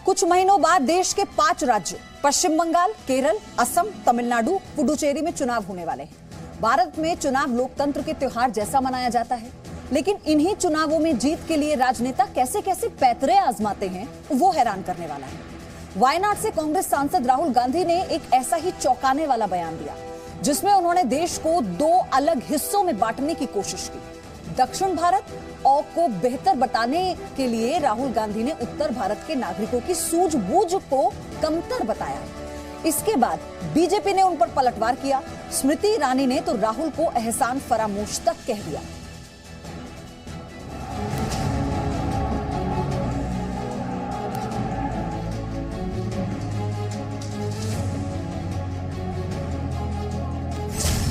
कुछ महीनों बाद देश के 5 राज्यों पश्चिम बंगाल, केरल, असम, तमिलनाडु, पुडुचेरी में चुनाव होने वाले हैं। भारत में चुनाव लोकतंत्र के त्योहार जैसा मनाया जाता है, लेकिन इन्हीं चुनावों में जीत के लिए राजनेता कैसे कैसे पैतरे आजमाते हैं, वो हैरान करने वाला है। वायनाड से कांग्रेस सांसद राहुल गांधी ने एक ऐसा ही चौंकाने वाला बयान दिया, जिसमें उन्होंने देश को 2 अलग हिस्सों में बांटने की कोशिश की। दक्षिण भारत और को बेहतर बताने के लिए राहुल गांधी ने उत्तर भारत के नागरिकों की सूझबूझ को कमतर बताया। इसके बाद बीजेपी ने उन पर पलटवार किया। स्मृति ईरानी ने तो राहुल को एहसान फरामोश तक कह दिया।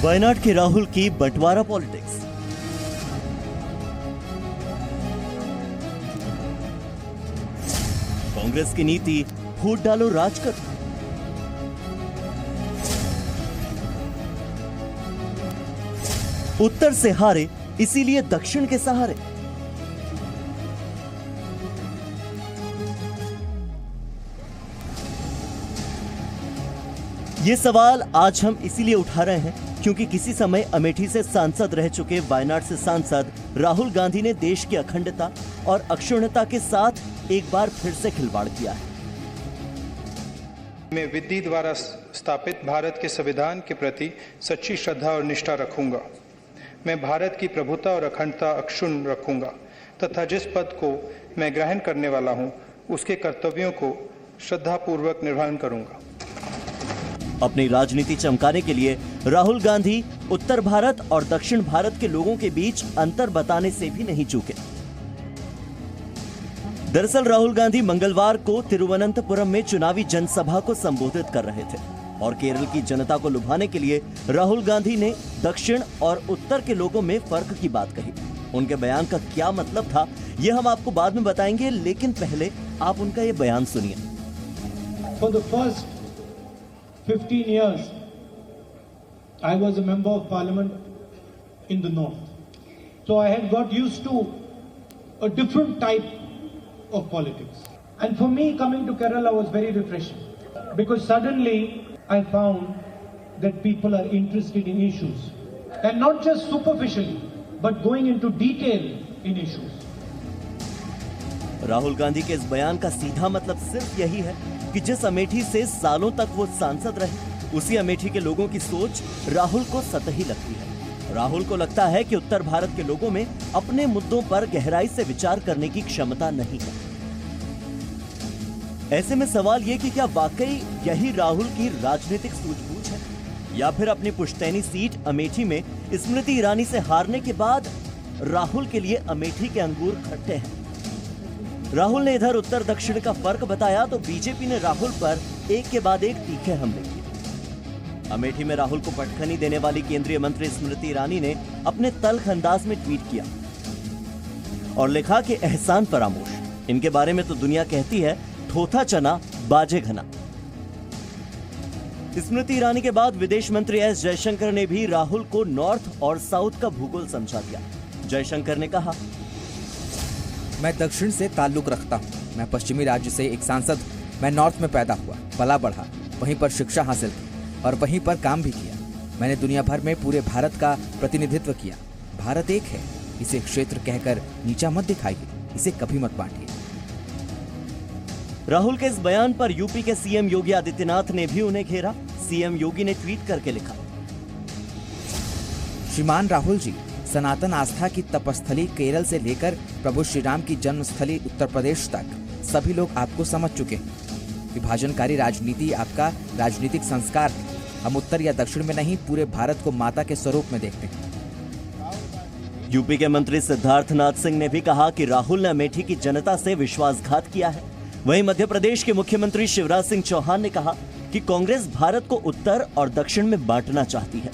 वायनाड के राहुल की बंटवारा पॉलिटिक्स। कांग्रेस की नीति फूट डालो राज कर। उत्तर से हारे इसीलिए दक्षिण के सहारे। ये सवाल आज हम इसीलिए उठा रहे हैं क्योंकि किसी समय अमेठी से सांसद रह चुके वायनाड से सांसद राहुल गांधी ने देश की अखंडता और अक्षुण्णता के साथ एक बार फिर से खिलवाड़ किया है। मैं विधि द्वारा स्थापित भारत के संविधान के प्रति सच्ची श्रद्धा और निष्ठा रखूंगा। मैं भारत की प्रभुता और अखंडता अक्षुण्ण रखूंगा तथा जिस पद को मैं ग्रहण करने वाला हूं, उसके कर्तव्यों को श्रद्धापूर्वक निर्वहन करूंगा। अपनी राजनीति चमकाने के लिए राहुल गांधी उत्तर भारत और दक्षिण भारत के लोगों के बीच अंतर बताने से भी नहीं चूके। दरअसल राहुल गांधी मंगलवार को तिरुवनंतपुरम में चुनावी जनसभा को संबोधित कर रहे थे और केरल की जनता को लुभाने के लिए राहुल गांधी ने दक्षिण और उत्तर के लोगों में फर्क की बात कही। उनके बयान का क्या मतलब था, यह हम आपको बाद में बताएंगे, लेकिन पहले आप उनका ये बयान सुनिए। 15 years, I was a member of parliament in the north. So I had got used to a different type of politics. And for me, coming to Kerala was very refreshing. Because suddenly I found that people are interested in issues. And not just superficially, but going into detail in issues. Rahul Gandhi के इस बयान का सीधा मतलब सिर्फ यही है कि जिस अमेठी से सालों तक वो सांसद रहे, उसी अमेठी के लोगों की सोच राहुल को सतही लगती है। राहुल को लगता है कि उत्तर भारत के लोगों में अपने मुद्दों पर गहराई से विचार करने की क्षमता नहीं है। ऐसे में सवाल ये कि क्या वाकई यही राहुल की राजनीतिक सूझबूझ है, या फिर अपनी पुश्तैनी सीट अमेठी में स्मृति ईरानी से हारने के बाद राहुल के लिए अमेठी के अंगूर खट्टे हैं। राहुल ने इधर उत्तर दक्षिण का फर्क बताया तो बीजेपी ने राहुल पर एक के बाद एक तीखे हमले किए। अमेठी में राहुल को पटखनी देने वाली केंद्रीय मंत्री स्मृति ईरानी ने अपने तल्ख अंदाज में ट्वीट किया और लिखा कि एहसान फरामोश। इनके बारे में तो दुनिया कहती है थोथा चना बाजे घना। स्मृति ईरानी के बाद विदेश मंत्री एस जयशंकर ने भी राहुल को नॉर्थ और साउथ का भूगोल समझा दिया। जयशंकर ने कहा, मैं दक्षिण से ताल्लुक रखता हूँ। मैं पश्चिमी राज्य से एक सांसद। मैं नॉर्थ में पैदा हुआ, पला बढ़ा, वहीं पर शिक्षा हासिल की और वहीं पर काम भी किया। मैंने दुनिया भर में पूरे भारत का प्रतिनिधित्व किया। भारत एक है, इसे क्षेत्र कहकर नीचा मत दिखाइए, इसे कभी मत बांटिए। राहुल के इस बयान पर यूपी के सीएम योगी आदित्यनाथ ने भी उन्हें घेरा। सीएम योगी ने ट्वीट करके लिखा, श्रीमान राहुल जी, सनातन आस्था की तपस्थली केरल से लेकर प्रभु श्री राम की जन्मस्थली उत्तर प्रदेश तक सभी लोग आपको समझ चुके हैं। विभाजनकारी राजनीति आपका राजनीतिक संस्कार है। हम उत्तर या दक्षिण में नहीं, पूरे भारत को माता के स्वरूप में देखते हैं। यूपी के मंत्री सिद्धार्थनाथ सिंह ने भी कहा कि राहुल ने अमेठी की जनता से विश्वासघात किया है। वहीं मध्य प्रदेश के मुख्यमंत्री शिवराज सिंह चौहान ने कहा कि कांग्रेस भारत को उत्तर और दक्षिण में बांटना चाहती है।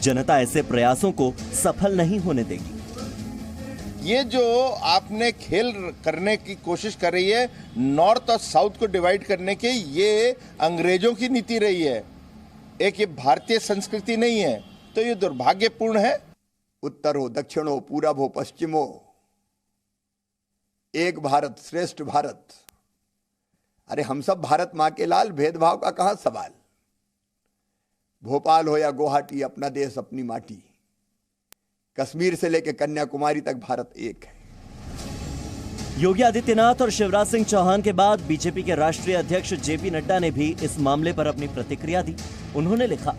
जनता ऐसे प्रयासों को सफल नहीं होने देगी। ये जो आपने खेल करने की कोशिश कर रही है, नॉर्थ और साउथ को डिवाइड करने के, ये अंग्रेजों की नीति रही है। एक ये भारतीय संस्कृति नहीं है, तो ये दुर्भाग्यपूर्ण है। उत्तर हो, दक्षिण हो, पूरब हो, पश्चिम हो, एक भारत श्रेष्ठ भारत, अरे हम सब भारत माँ के लाल, भेदभाव का कहां सवाल। भोपाल हो या गुवाहाटी, अपना देश अपनी माटी, कश्मीर से लेकर कन्याकुमारी तक भारत एक है। योगी आदित्यनाथ और शिवराज सिंह चौहान के बाद बीजेपी के राष्ट्रीय अध्यक्ष जेपी नड्डा ने भी इस मामले पर अपनी प्रतिक्रिया दी। उन्होंने लिखा,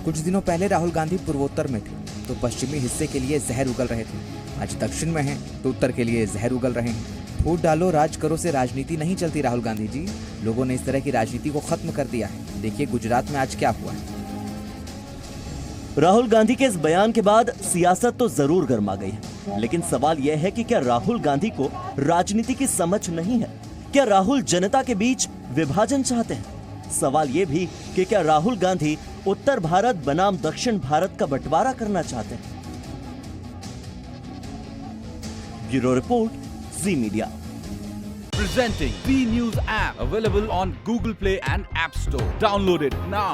कुछ दिनों पहले राहुल गांधी पूर्वोत्तर में थे तो पश्चिमी हिस्से के लिए जहर उगल रहे थे। आज दक्षिण में हैं तो उत्तर के लिए जहर उगल रहे हैं। फूट डालो राज करो से राजनीति नहीं चलती राहुल गांधी जी। लोगों ने इस तरह की राजनीति को खत्म कर दिया है। देखिए गुजरात में आज क्या हुआ है। राहुल गांधी के इस बयान के बाद सियासत तो जरूर गर्मा गई है, लेकिन सवाल यह है कि क्या राहुल गांधी को राजनीति की समझ नहीं है? क्या राहुल जनता के बीच विभाजन चाहते हैं? सवाल यह भी कि क्या राहुल गांधी उत्तर भारत बनाम दक्षिण भारत का बंटवारा करना चाहते हैं? Bureau report, ji media. Presenting B News app, available on Google Play and App Store. Download it now.